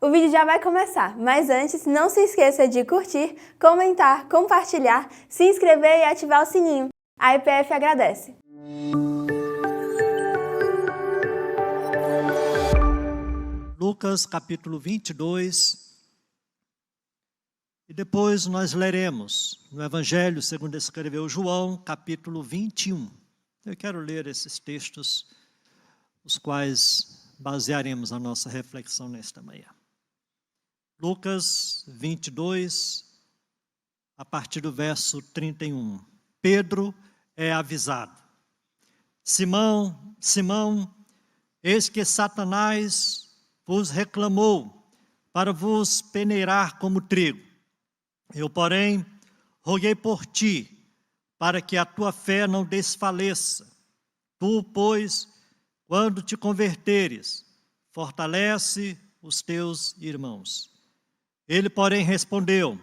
O vídeo já vai começar, mas antes, não se esqueça de curtir, comentar, compartilhar, se inscrever e ativar o sininho. A IPF agradece. Lucas capítulo 22, e depois nós leremos no Evangelho segundo escreveu João, capítulo 21. Eu quero ler esses textos, os quais basearemos a nossa reflexão nesta manhã. Lucas 22, a partir do verso 31. Pedro é avisado. Simão, Simão, eis que Satanás vos reclamou para vos peneirar como trigo. Eu, porém, roguei por ti, para que a tua fé não desfaleça. Tu, pois, quando te converteres, fortalece os teus irmãos. Ele, porém, respondeu: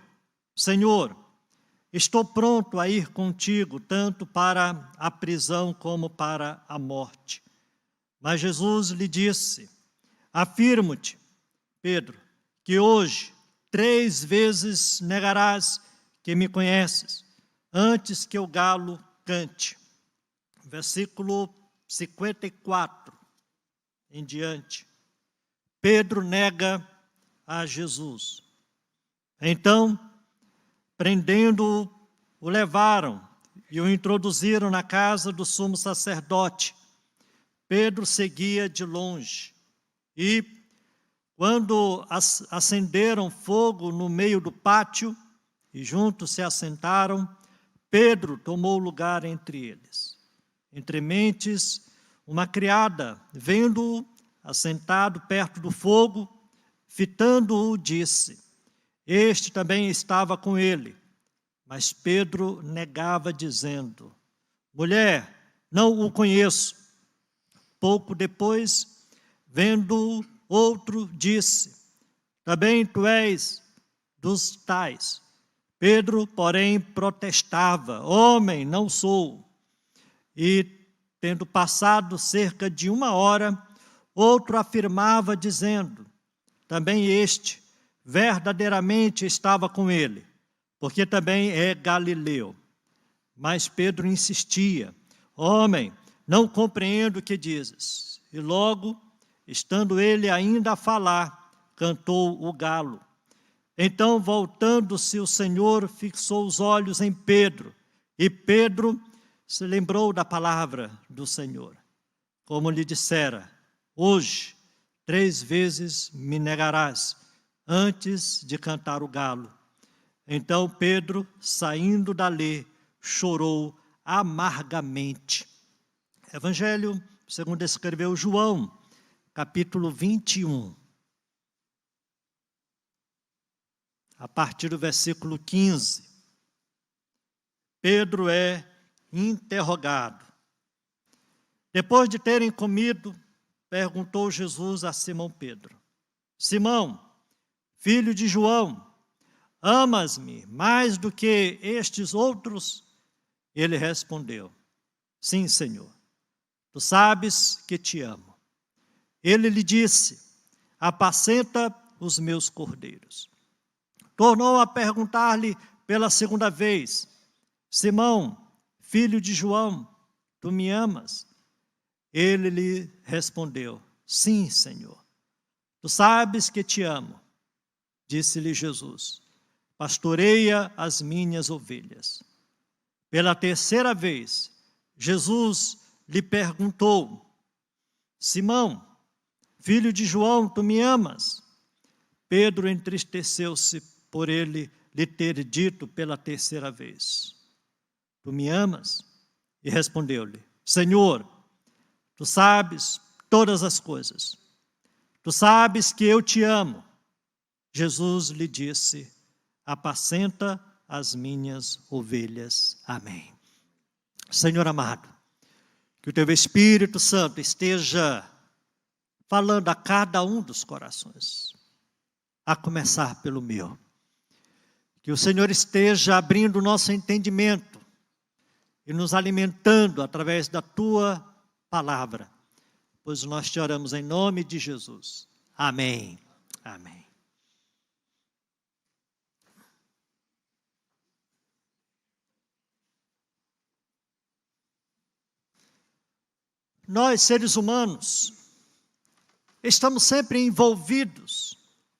Senhor, estou pronto a ir contigo, tanto para a prisão como para a morte. Mas Jesus lhe disse: Afirmo-te, Pedro, que hoje 3 vezes negarás que me conheces, antes que o galo cante. Versículo 54 em diante. Pedro nega a Jesus. Então, prendendo-o, o levaram e o introduziram na casa do sumo sacerdote. Pedro seguia de longe. E, quando acenderam fogo no meio do pátio e juntos se assentaram, Pedro tomou lugar entre eles. Entre mentes, uma criada, vendo-o assentado perto do fogo, fitando-o, disse: Este também estava com ele. Mas Pedro negava, dizendo: Mulher, não o conheço. Pouco depois, vendo-o, outro disse: Também tu és dos tais. Pedro, porém, protestava: Homem, não sou. E, tendo passado cerca de 1 hora, outro afirmava, dizendo: Também este verdadeiramente estava com ele, porque também é galileu. Mas Pedro insistia: Homem, não compreendo o que dizes. E logo, estando ele ainda a falar, cantou o galo. Então, voltando-se, o Senhor fixou os olhos em Pedro, e Pedro se lembrou da palavra do Senhor, como lhe dissera: Hoje 3 vezes me negarás, antes de cantar o galo. Então Pedro, saindo dali, chorou amargamente. Evangelho segundo escreveu João, capítulo 21. A partir do versículo 15. Pedro é interrogado. Depois de terem comido, perguntou Jesus a Simão Pedro: Simão, filho de João, amas-me mais do que estes outros? Ele respondeu: Sim, Senhor, tu sabes que te amo. Ele lhe disse: Apacenta os meus cordeiros. Tornou a perguntar-lhe pela segunda vez: Simão, filho de João, tu me amas? Ele lhe respondeu: Sim, Senhor, tu sabes que te amo. Disse-lhe Jesus: Pastoreia as minhas ovelhas. Pela terceira vez, Jesus lhe perguntou: Simão, filho de João, tu me amas? Pedro entristeceu-se por ele lhe ter dito pela terceira vez: Tu me amas? E respondeu-lhe: Senhor, tu sabes todas as coisas. Tu sabes que eu te amo. Jesus lhe disse: Apacenta as minhas ovelhas. Amém. Senhor amado, que o teu Espírito Santo esteja falando a cada um dos corações, a começar pelo meu. Que o Senhor esteja abrindo o nosso entendimento e nos alimentando através da tua palavra, pois nós te oramos em nome de Jesus. Amém. Amém. nós, seres humanos, estamos sempre envolvidos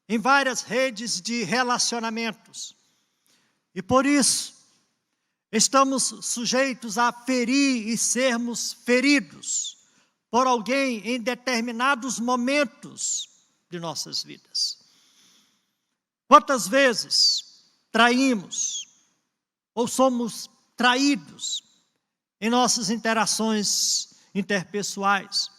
em várias redes de relacionamentos. E por isso, estamos sujeitos a ferir e sermos feridos por alguém em determinados momentos de nossas vidas. Quantas vezes traímos ou somos traídos em nossas interações interpessoais?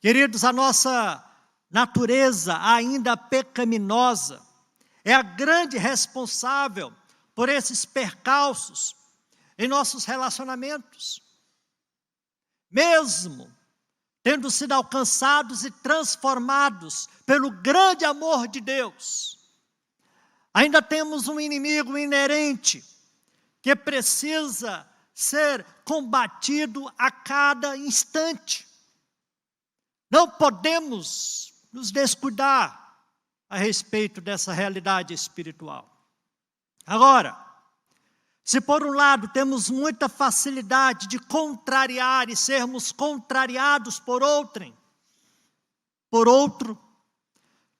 Queridos, a nossa natureza ainda pecaminosa é a grande responsável por esses percalços em nossos relacionamentos. Mesmo tendo sido alcançados e transformados pelo grande amor de Deus, ainda temos um inimigo inerente que precisa ser combatido a cada instante. Não podemos nos descuidar a respeito dessa realidade espiritual. Agora, se por um lado temos muita facilidade de contrariar e sermos contrariados por outro,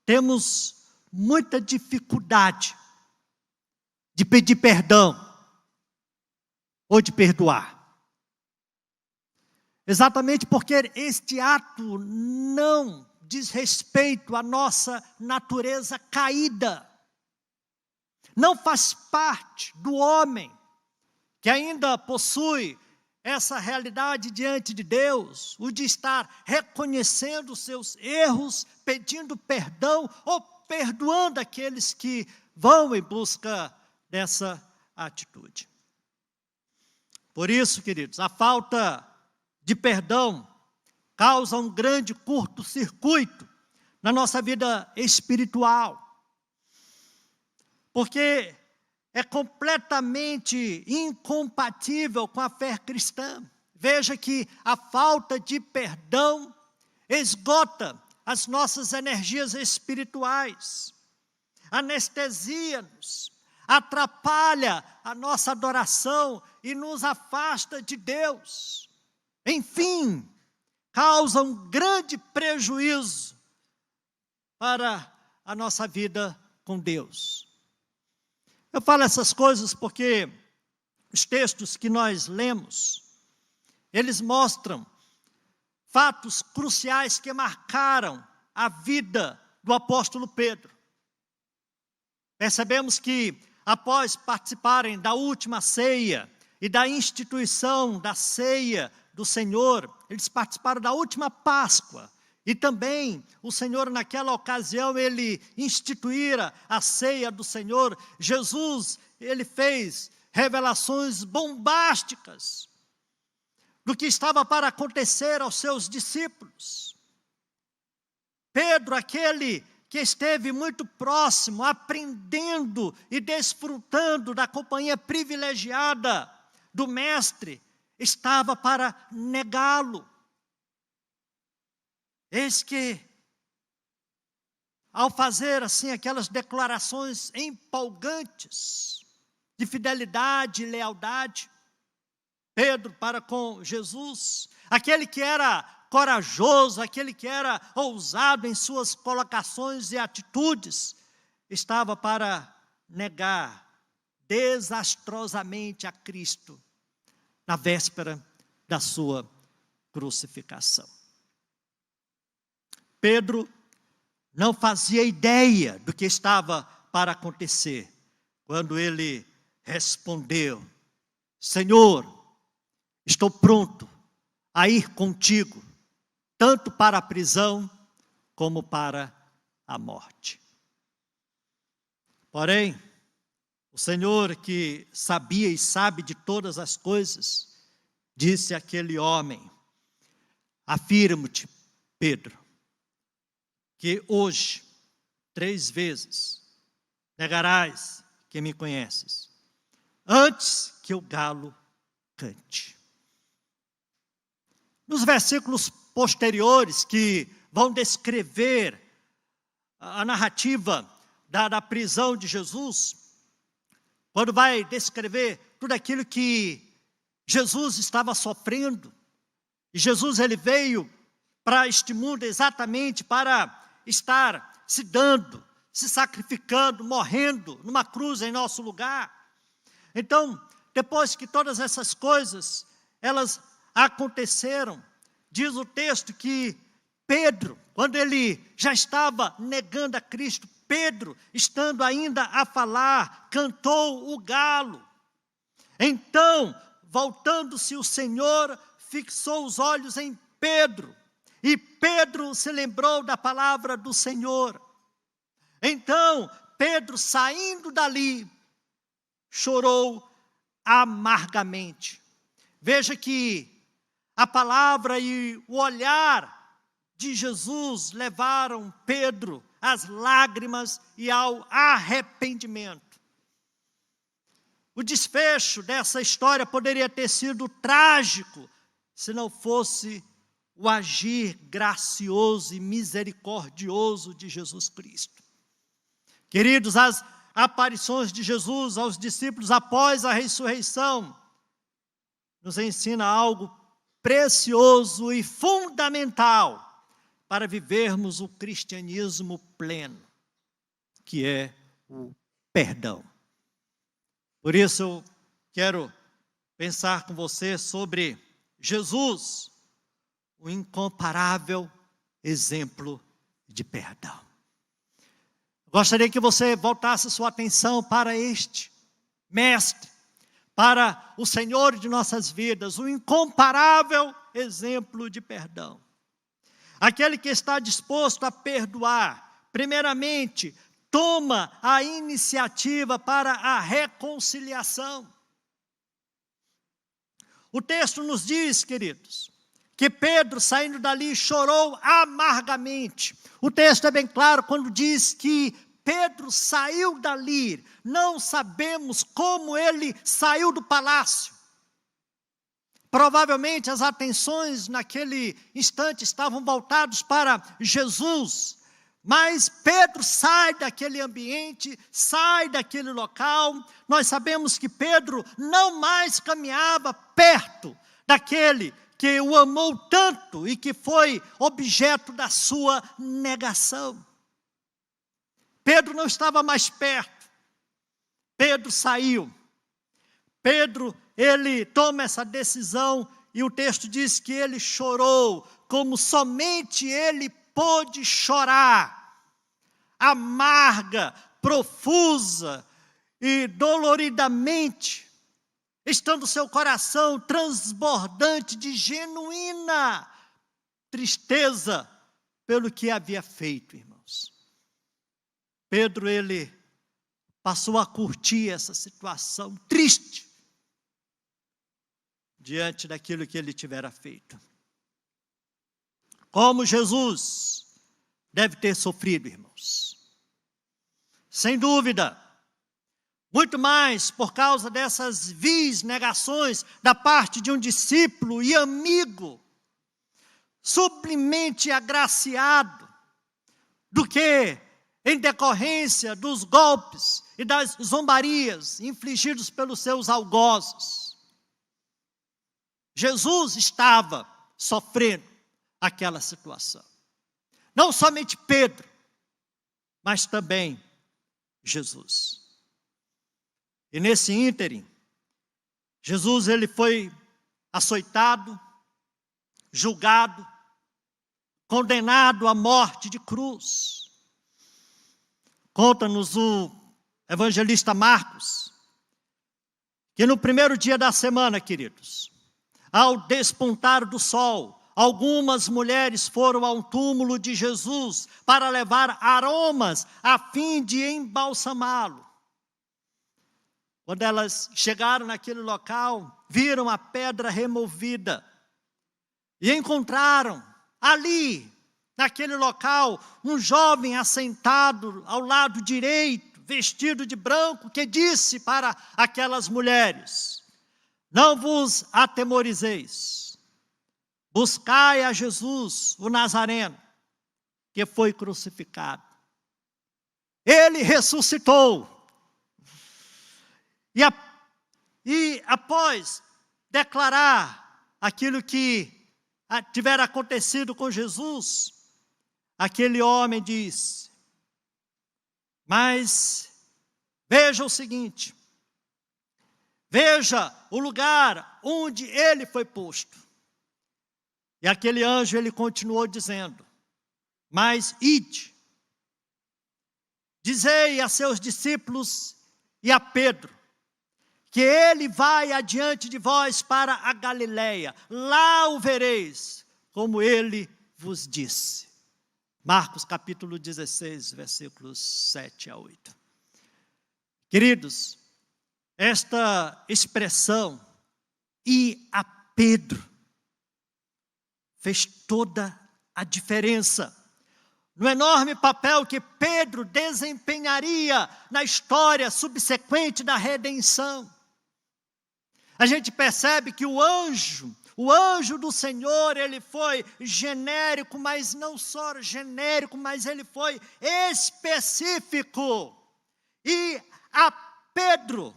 temos muita dificuldade de pedir perdão ou de perdoar. Exatamente porque este ato não diz respeito à nossa natureza caída. Não faz parte do homem que ainda possui essa realidade diante de Deus, o de estar reconhecendo os seus erros, pedindo perdão ou perdoando aqueles que vão em busca dessa atitude. Por isso, queridos, a falta de perdão causa um grande curto-circuito na nossa vida espiritual. Porque é completamente incompatível com a fé cristã. Veja que a falta de perdão esgota as nossas energias espirituais, anestesia-nos, atrapalha a nossa adoração e nos afasta de Deus. Enfim, causa um grande prejuízo para a nossa vida com Deus. Eu falo essas coisas porque os textos que nós lemos, eles mostram fatos cruciais que marcaram a vida do apóstolo Pedro. Percebemos que, após participarem da última ceia e da instituição da ceia do Senhor, eles participaram da última Páscoa. E também o Senhor, naquela ocasião, ele instituíra a ceia do Senhor. Jesus, ele fez revelações bombásticas do que estava para acontecer aos seus discípulos. Pedro, aquele que esteve muito próximo, aprendendo e desfrutando da companhia privilegiada do Mestre, estava para negá-lo. Eis que, ao fazer assim aquelas declarações empolgantes de fidelidade e lealdade, Pedro para com Jesus, aquele que era corajoso, aquele que era ousado em suas colocações e atitudes, estava para negar desastrosamente a Cristo na véspera da sua crucificação. Pedro não fazia ideia do que estava para acontecer, quando ele respondeu: Senhor, estou pronto a ir contigo, tanto para a prisão como para a morte. Porém, o Senhor, que sabia e sabe de todas as coisas, disse àquele homem: afirmo-te, Pedro, que hoje, 3 vezes, negarás que me conheces, antes que o galo cante. Nos versículos posteriores, que vão descrever a narrativa da prisão de Jesus, quando vai descrever tudo aquilo que Jesus estava sofrendo, E Jesus ele veio para este mundo exatamente para estar se dando, se sacrificando, morrendo numa cruz em nosso lugar. Então, depois que todas essas coisas, elas aconteceram, diz o texto que Pedro, quando ele já estava negando a Cristo, Pedro, estando ainda a falar, cantou o galo. Então, voltando-se o Senhor, fixou os olhos em Pedro, e Pedro se lembrou da palavra do Senhor. Então, Pedro, saindo dali, chorou amargamente. Veja que a palavra e o olhar de Jesus levaram Pedro às lágrimas e ao arrependimento. O desfecho dessa história poderia ter sido trágico se não fosse o agir gracioso e misericordioso de Jesus Cristo. Queridos, as aparições de Jesus aos discípulos após a ressurreição nos ensina algo precioso e fundamental para vivermos o cristianismo pleno, que é o perdão. Por isso eu quero pensar com você sobre Jesus, o incomparável exemplo de perdão. Gostaria que você voltasse sua atenção para este mestre, para o Senhor de nossas vidas, o incomparável exemplo de perdão. Aquele que está disposto a perdoar, primeiramente, toma a iniciativa para a reconciliação. O texto nos diz, queridos, que Pedro, saindo dali, chorou amargamente. O texto é bem claro quando diz que Pedro saiu dali. Não sabemos como ele saiu do palácio. Provavelmente as atenções naquele instante estavam voltadas para Jesus. Mas Pedro sai daquele ambiente, sai daquele local. Nós sabemos que Pedro não mais caminhava perto daquele que o amou tanto e que foi objeto da sua negação. Pedro não estava mais perto. Pedro saiu. Pedro, ele toma essa decisão e o texto diz que ele chorou como somente ele pôde chorar. Amarga, profusa e doloridamente, estando seu coração transbordante de genuína tristeza pelo que havia feito, irmãos. Pedro, ele passou a curtir essa situação triste diante daquilo que ele tivera feito. Como Jesus deve ter sofrido, irmãos. Sem dúvida, muito mais por causa dessas vis negações da parte de um discípulo e amigo, sublimemente agraciado, do que em decorrência dos golpes e das zombarias infligidos pelos seus algozes. Jesus estava sofrendo aquela situação. Não somente Pedro, mas também Jesus. E nesse ínterim, Jesus ele foi açoitado, julgado, condenado à morte de cruz. Conta-nos o evangelista Marcos, que no primeiro dia da semana, queridos, ao despontar do sol, algumas mulheres foram ao túmulo de Jesus para levar aromas a fim de embalsamá-lo. Quando elas chegaram naquele local, viram a pedra removida e encontraram ali, naquele local, um jovem assentado ao lado direito, vestido de branco, que disse para aquelas mulheres: não vos atemorizeis, buscai a Jesus, o Nazareno, que foi crucificado. Ele ressuscitou. E após declarar aquilo que tiver acontecido com Jesus, aquele homem diz: mas veja o seguinte, veja o lugar onde ele foi posto. E aquele anjo, ele continuou dizendo: mas ide, dizei a seus discípulos e a Pedro, que ele vai adiante de vós para a Galileia, lá o vereis, como ele vos disse. Marcos capítulo 16, versículos 7 a 8. Queridos, esta expressão, e a Pedro, fez toda a diferença no enorme papel que Pedro desempenharia na história subsequente da redenção. A gente percebe que o anjo do Senhor, ele foi genérico, mas não só genérico, mas ele foi específico. E a Pedro,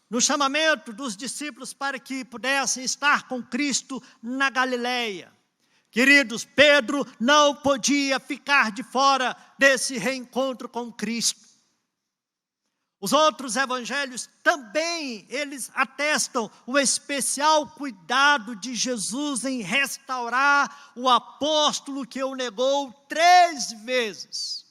no chamamento dos discípulos para que pudessem estar com Cristo na Galileia. Queridos, Pedro não podia ficar de fora desse reencontro com Cristo. Os outros evangelhos também, eles atestam o especial cuidado de Jesus em restaurar o apóstolo que o negou 3 vezes.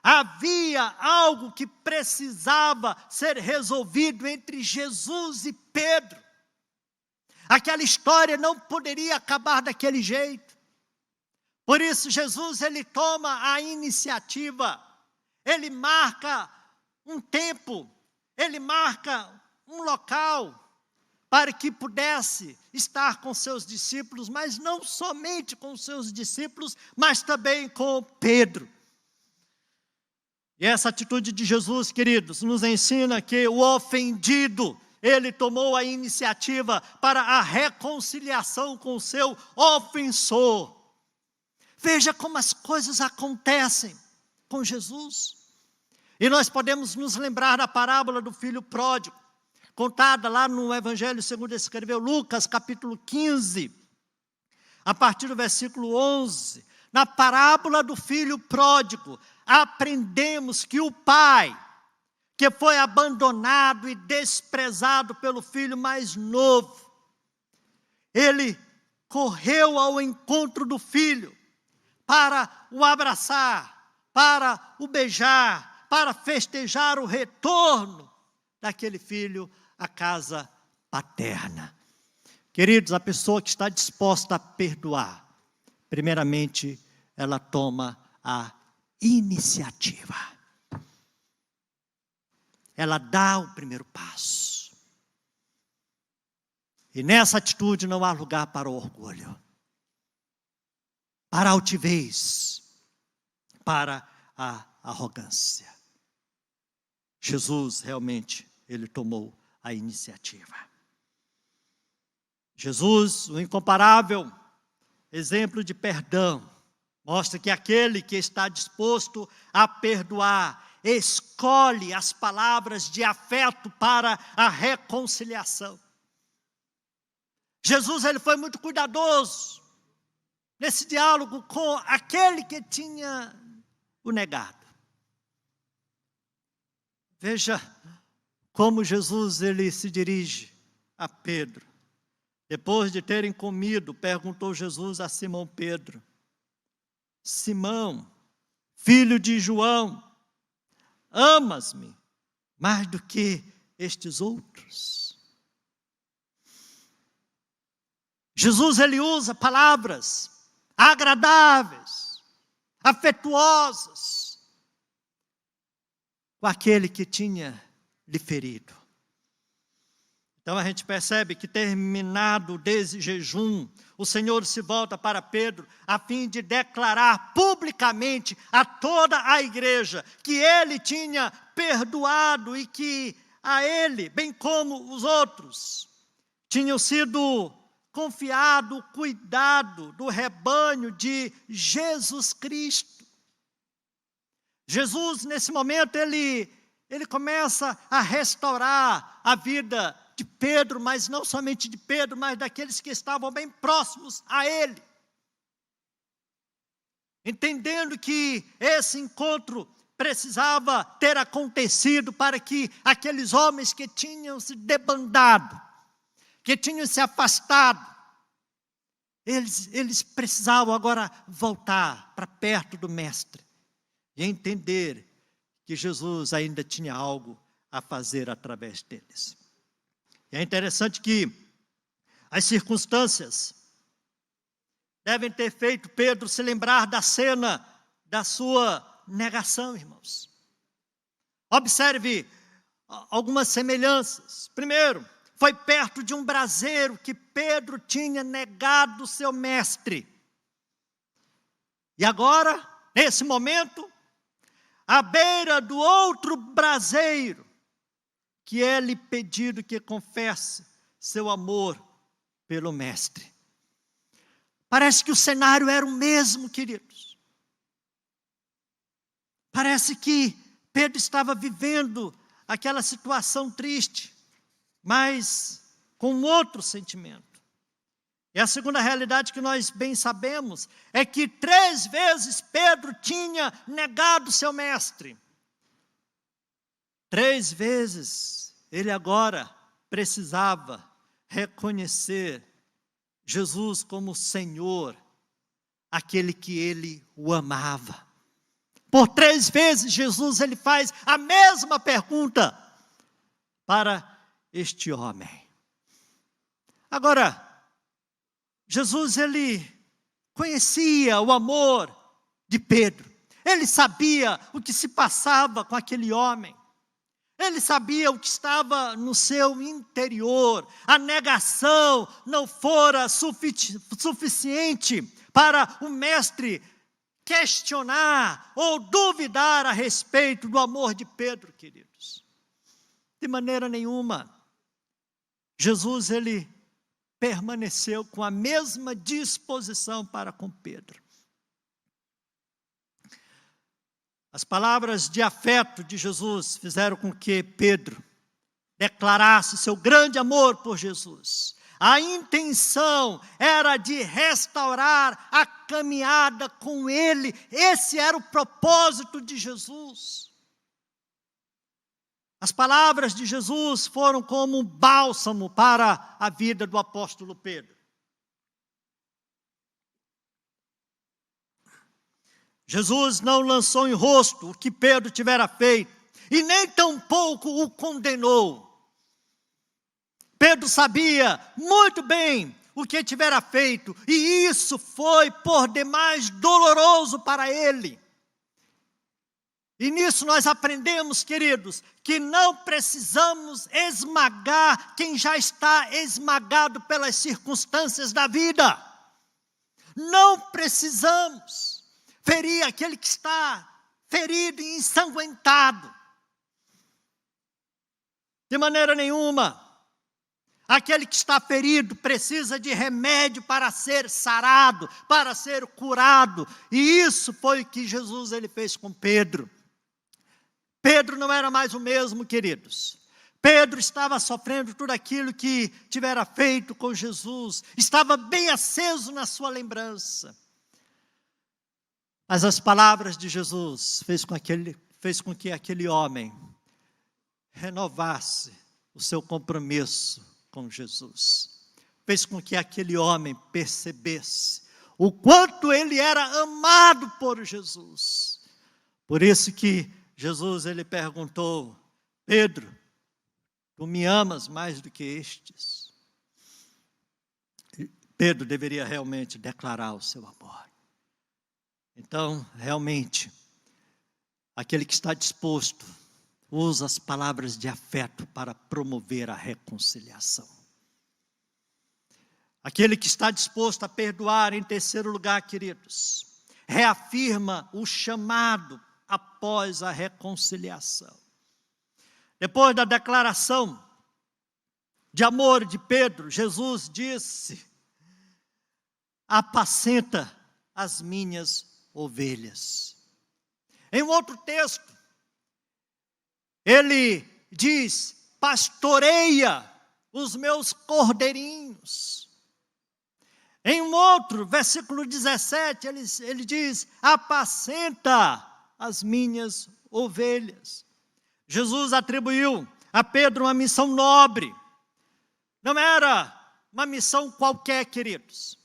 Havia algo que precisava ser resolvido entre Jesus e Pedro. Aquela história não poderia acabar daquele jeito. Por isso Jesus, ele toma a iniciativa, ele marca um tempo, ele marca um local para que pudesse estar com seus discípulos, mas não somente com seus discípulos, mas também com Pedro. E essa atitude de Jesus, queridos, nos ensina que o ofendido, ele tomou a iniciativa para a reconciliação com o seu ofensor. Veja como as coisas acontecem com Jesus. E nós podemos nos lembrar da parábola do filho pródigo, contada lá no Evangelho segundo escreveu Lucas, capítulo 15, a partir do versículo 11. Na parábola do filho pródigo, aprendemos que o pai, que foi abandonado e desprezado pelo filho mais novo, ele correu ao encontro do filho para o abraçar, para o beijar, para festejar o retorno daquele filho à casa paterna. Queridos, a pessoa que está disposta a perdoar, primeiramente, ela toma a iniciativa. Ela dá o primeiro passo. E nessa atitude não há lugar para o orgulho, para a altivez, para a arrogância. Jesus realmente, ele tomou a iniciativa. Jesus, o incomparável exemplo de perdão, mostra que aquele que está disposto a perdoar, escolhe as palavras de afeto para a reconciliação. Jesus, ele foi muito cuidadoso nesse diálogo com aquele que tinha o negado. Veja como Jesus, ele se dirige a Pedro. Depois de terem comido, perguntou Jesus a Simão Pedro: Simão, filho de João, amas-me mais do que estes outros? Jesus, ele usa palavras agradáveis, afetuosas, com aquele que tinha lhe ferido. Então a gente percebe que, terminado desse jejum, o Senhor se volta para Pedro a fim de declarar publicamente a toda a igreja que ele tinha perdoado e que a ele, bem como os outros, tinham sido confiado o cuidado do rebanho de Jesus Cristo. Jesus, nesse momento, ele começa a restaurar a vida de Pedro, mas não somente de Pedro, mas daqueles que estavam bem próximos a ele. Entendendo que esse encontro precisava ter acontecido para que aqueles homens que tinham se debandado, que tinham se afastado, eles precisavam agora voltar para perto do Mestre e entender que Jesus ainda tinha algo a fazer através deles. E é interessante que as circunstâncias devem ter feito Pedro se lembrar da cena da sua negação, irmãos. Observe algumas semelhanças. Primeiro, foi perto de um braseiro que Pedro tinha negado o seu mestre. E agora, nesse momento, à beira do outro braseiro, que é lhe pedido que confesse seu amor pelo mestre. Parece que o cenário era o mesmo, queridos. Parece que Pedro estava vivendo aquela situação triste, mas com outro sentimento. E a segunda realidade que nós bem sabemos é que 3 vezes Pedro tinha negado seu mestre. 3 vezes ele agora precisava reconhecer Jesus como Senhor, aquele que ele o amava. Por 3 vezes Jesus ele faz a mesma pergunta para este homem. Agora, Jesus ele conhecia o amor de Pedro. Ele sabia o que se passava com aquele homem. Ele sabia o que estava no seu interior. A negação não fora suficiente para o mestre questionar ou duvidar a respeito do amor de Pedro, queridos. De maneira nenhuma. Jesus, ele permaneceu com a mesma disposição para com Pedro. As palavras de afeto de Jesus fizeram com que Pedro declarasse seu grande amor por Jesus. A intenção era de restaurar a caminhada com ele. Esse era o propósito de Jesus. As palavras de Jesus foram como um bálsamo para a vida do apóstolo Pedro. Jesus não lançou em rosto o que Pedro tivera feito, e nem tampouco o condenou. Pedro sabia muito bem o que tivera feito, e isso foi por demais doloroso para ele. E nisso nós aprendemos, queridos, que não precisamos esmagar quem já está esmagado pelas circunstâncias da vida. Não precisamos ferir aquele que está ferido e ensanguentado. De maneira nenhuma. Aquele que está ferido precisa de remédio para ser sarado, para ser curado. E isso foi o que Jesus ele fez com Pedro. Pedro não era mais o mesmo, queridos. Pedro estava sofrendo tudo aquilo que tivera feito com Jesus. Estava bem aceso na sua lembrança. Mas as palavras de Jesus fez com que aquele homem renovasse o seu compromisso com Jesus. Fez com que aquele homem percebesse o quanto ele era amado por Jesus. Por isso que Jesus ele perguntou: Pedro, tu me amas mais do que estes? Pedro deveria realmente declarar o seu amor. Então, realmente, aquele que está disposto usa as palavras de afeto para promover a reconciliação. Aquele que está disposto a perdoar, em terceiro lugar, queridos, reafirma o chamado após a reconciliação. Depois da declaração de amor de Pedro, Jesus disse: apacenta as minhas ovelhas. Em um outro texto, ele diz: pastoreia os meus cordeirinhos. Em um outro, versículo 17, ele diz: apacenta as minhas ovelhas. Jesus atribuiu a Pedro uma missão nobre. Não era uma missão qualquer, queridos.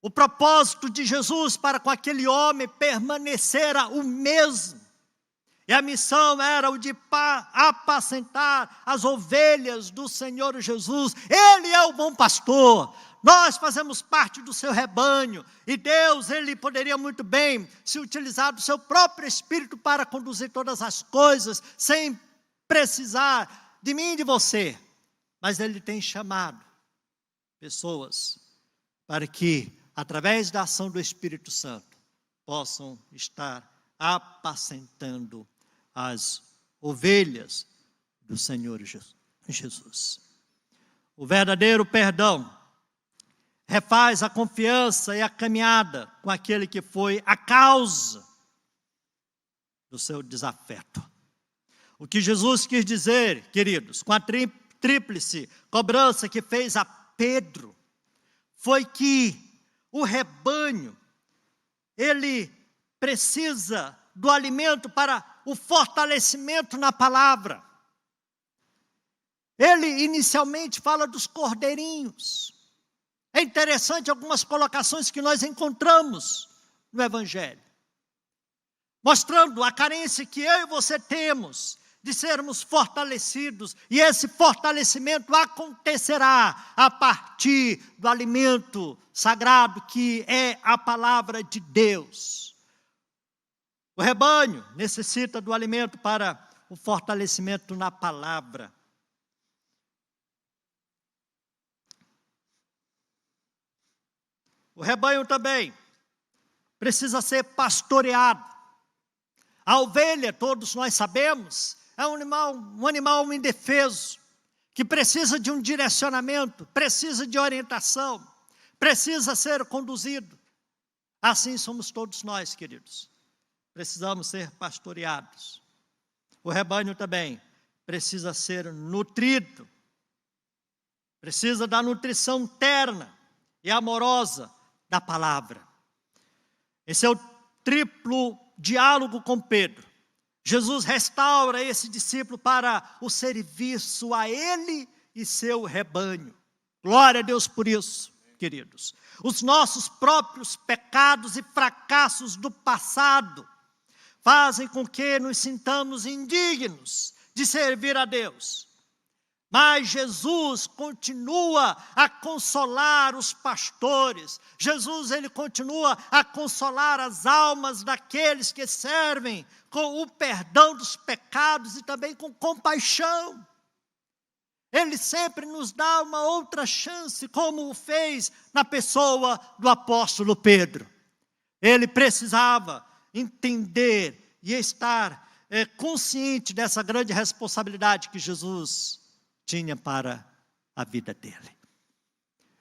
O propósito de Jesus para com aquele homem permanecera o mesmo. E a missão era o de apacentar as ovelhas do Senhor Jesus. Ele é o bom pastor. Nós fazemos parte do seu rebanho. E Deus, Ele poderia muito bem se utilizar do seu próprio Espírito para conduzir todas as coisas, sem precisar de mim e de você. Mas Ele tem chamado pessoas para que, através da ação do Espírito Santo, possam estar apacentando as ovelhas do Senhor Jesus. O verdadeiro perdão refaz a confiança e a caminhada com aquele que foi a causa do seu desafeto. O que Jesus quis dizer, queridos, com a tríplice cobrança que fez a Pedro, foi que o rebanho, ele precisa do alimento para o fortalecimento na palavra. Ele inicialmente fala dos cordeirinhos. É interessante algumas colocações que nós encontramos no Evangelho, mostrando a carência que eu e você temos de sermos fortalecidos, e esse fortalecimento acontecerá a partir do alimento sagrado que é a palavra de Deus. O rebanho necessita do alimento para o fortalecimento na palavra. O rebanho também precisa ser pastoreado. A ovelha, todos nós sabemos, é um animal indefeso, que precisa de um direcionamento, precisa de orientação, precisa ser conduzido. Assim somos todos nós, queridos. Precisamos ser pastoreados. O rebanho também precisa ser nutrido, precisa da nutrição terna e amorosa da palavra. Esse é o triplo diálogo com Pedro. Jesus restaura esse discípulo para o serviço a ele e seu rebanho. Glória a Deus por isso, queridos. Os nossos próprios pecados e fracassos do passado fazem com que nos sintamos indignos de servir a Deus. Mas Jesus continua a consolar os pastores. Jesus, ele continua a consolar as almas daqueles que servem com o perdão dos pecados e também com compaixão. Ele sempre nos dá uma outra chance, como o fez na pessoa do apóstolo Pedro. Ele precisava entender e estar consciente dessa grande responsabilidade que Jesus tinha para a vida dele.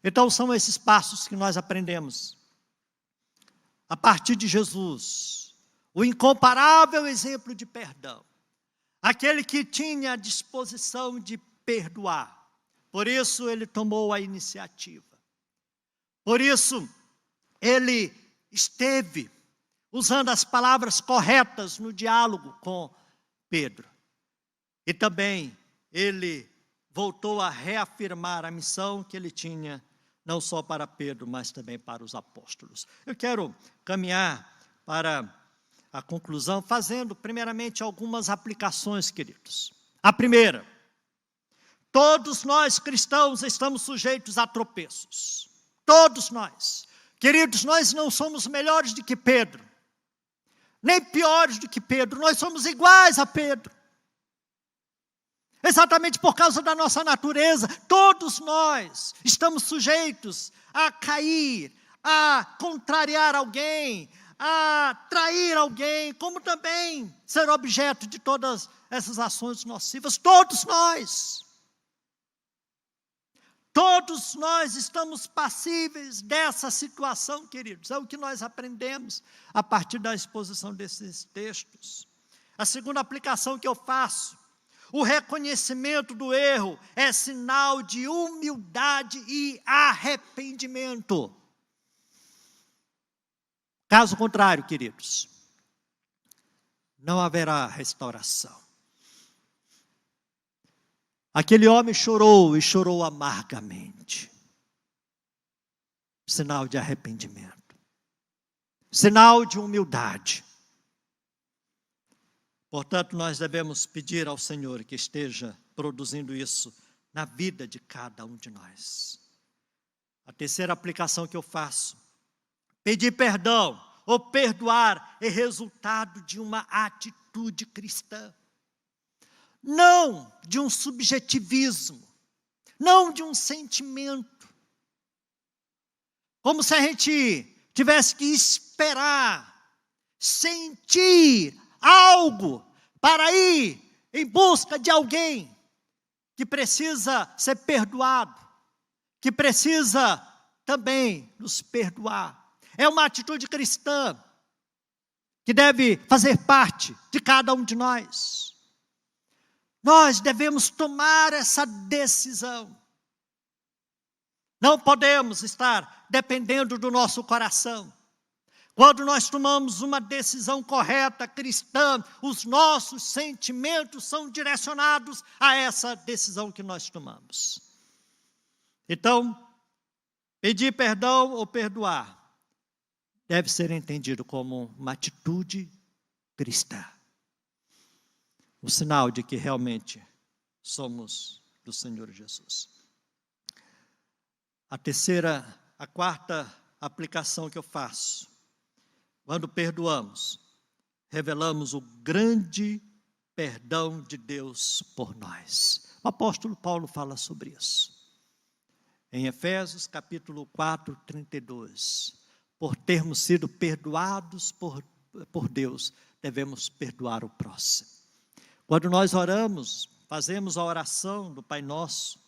Então são esses passos que nós aprendemos a partir de Jesus, o incomparável exemplo de perdão, aquele que tinha a disposição de perdoar. Por isso ele tomou a iniciativa. Por isso ele esteve usando as palavras corretas no diálogo com Pedro. E também ele voltou a reafirmar a missão que ele tinha, não só para Pedro, mas também para os apóstolos. Eu quero caminhar para a conclusão, fazendo primeiramente algumas aplicações, queridos. A primeira: todos nós cristãos estamos sujeitos a tropeços. Todos nós. Queridos, nós não somos melhores do que Pedro, nem piores do que Pedro, nós somos iguais a Pedro. Exatamente por causa da nossa natureza, todos nós estamos sujeitos a cair, a contrariar alguém, a trair alguém, como também ser objeto de todas essas ações nocivas. Todos nós. Todos nós estamos passíveis dessa situação, queridos. É o que nós aprendemos a partir da exposição desses textos. A segunda aplicação que eu faço: O reconhecimento do erro é sinal de humildade e arrependimento. Caso contrário, queridos, não haverá restauração. Aquele homem chorou e chorou amargamente. Sinal de arrependimento. Sinal de humildade. Portanto, nós devemos pedir ao Senhor que esteja produzindo isso na vida de cada um de nós. A terceira aplicação que eu faço: pedir perdão ou perdoar é resultado de uma atitude cristã. Não de um subjetivismo, não de um sentimento. Como se a gente tivesse que esperar, sentir algo para ir em busca de alguém que precisa ser perdoado, que precisa também nos perdoar. É uma atitude cristã que deve fazer parte de cada um de nós. Nós devemos tomar essa decisão. Não podemos estar dependendo do nosso coração. Quando nós tomamos uma decisão correta, cristã, os nossos sentimentos são direcionados a essa decisão que nós tomamos. Então, pedir perdão ou perdoar deve ser entendido como uma atitude cristã. O sinal de que realmente somos do Senhor Jesus. A quarta aplicação que eu faço: quando perdoamos, revelamos o grande perdão de Deus por nós. O apóstolo Paulo fala sobre isso. Em Efésios capítulo 4, 32. Por termos sido perdoados por Deus, devemos perdoar o próximo. Quando nós oramos, fazemos a oração do Pai Nosso,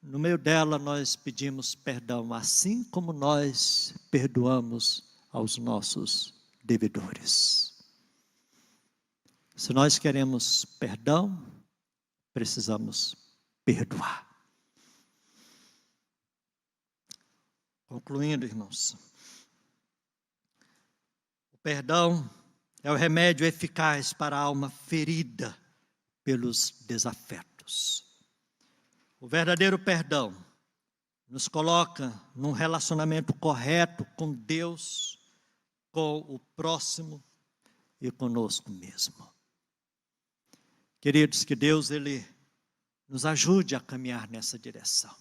no meio dela nós pedimos perdão, assim como nós perdoamos aos nossos devedores. Se nós queremos perdão, precisamos perdoar. Concluindo, irmãos, o perdão é o remédio eficaz para a alma ferida pelos desafetos. O verdadeiro perdão nos coloca num relacionamento correto com Deus, com o próximo e conosco mesmo. Queridos, que Deus Ele nos ajude a caminhar nessa direção.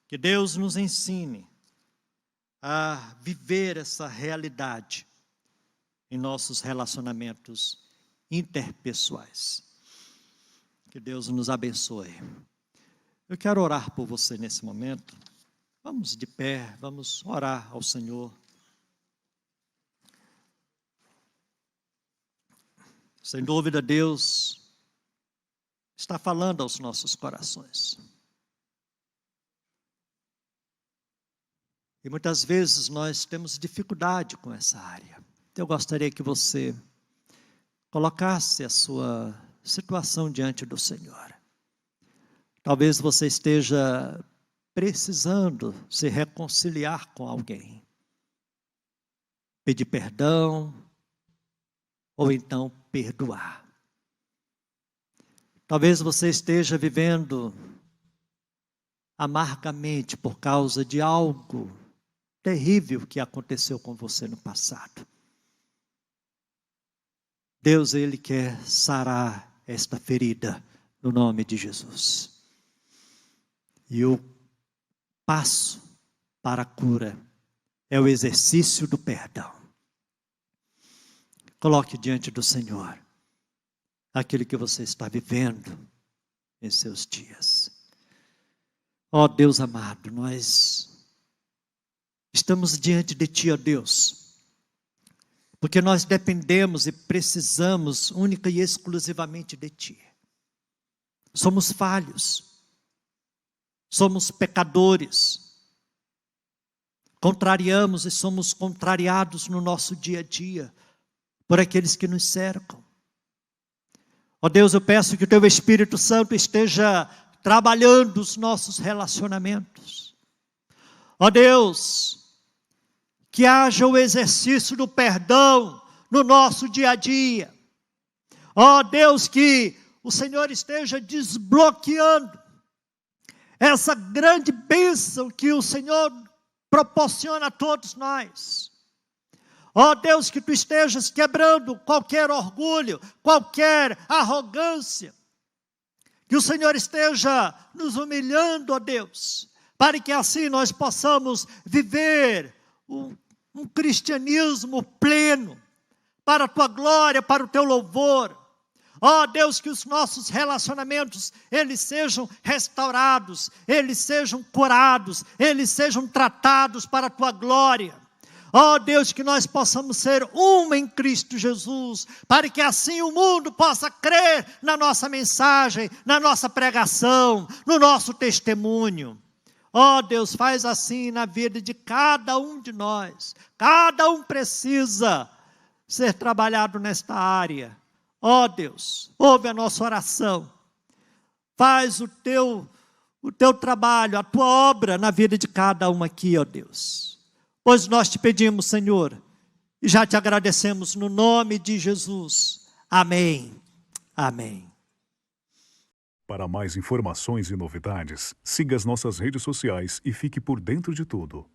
Que Deus nos ensine a viver essa realidade em nossos relacionamentos interpessoais. Que Deus nos abençoe. Eu quero orar por você nesse momento. Vamos de pé, vamos orar ao Senhor. Sem dúvida, Deus está falando aos nossos corações. E muitas vezes nós temos dificuldade com essa área. Eu gostaria que você colocasse a sua situação diante do Senhor. Talvez você esteja precisando se reconciliar com alguém. Pedir perdão, ou então perdoar. Talvez você esteja vivendo amargamente por causa de algo terrível que aconteceu com você no passado. Deus, Ele quer sarar esta ferida no nome de Jesus. E o passo para a cura é o exercício do perdão. Coloque diante do Senhor aquilo que você está vivendo em seus dias. Ó Deus amado, nós estamos diante de Ti, ó Deus, porque nós dependemos e precisamos única e exclusivamente de Ti. Somos falhos, somos pecadores, contrariamos e somos contrariados no nosso dia a dia por aqueles que nos cercam. Ó Deus, eu peço que o Teu Espírito Santo esteja trabalhando os nossos relacionamentos. Ó Deus, que haja o exercício do perdão no nosso dia a dia. Ó Deus, que o Senhor esteja desbloqueando essa grande bênção que o Senhor proporciona a todos nós. Ó Deus, que Tu estejas quebrando qualquer orgulho, qualquer arrogância. Que o Senhor esteja nos humilhando, ó Deus, para que assim nós possamos viver um cristianismo pleno, para a Tua glória, para o Teu louvor. Ó Deus, que os nossos relacionamentos, eles sejam restaurados, eles sejam curados, eles sejam tratados para a Tua glória. Ó Deus, que nós possamos ser uma em Cristo Jesus, para que assim o mundo possa crer na nossa mensagem, na nossa pregação, no nosso testemunho. Ó Deus, faz assim na vida de cada um de nós. Cada um precisa ser trabalhado nesta área. Ó Deus, ouve a nossa oração. Faz o teu trabalho, a Tua obra na vida de cada um aqui, ó Deus. Pois nós Te pedimos, Senhor, e já Te agradecemos no nome de Jesus. Amém. Amém. Para mais informações e novidades, siga as nossas redes sociais e fique por dentro de tudo.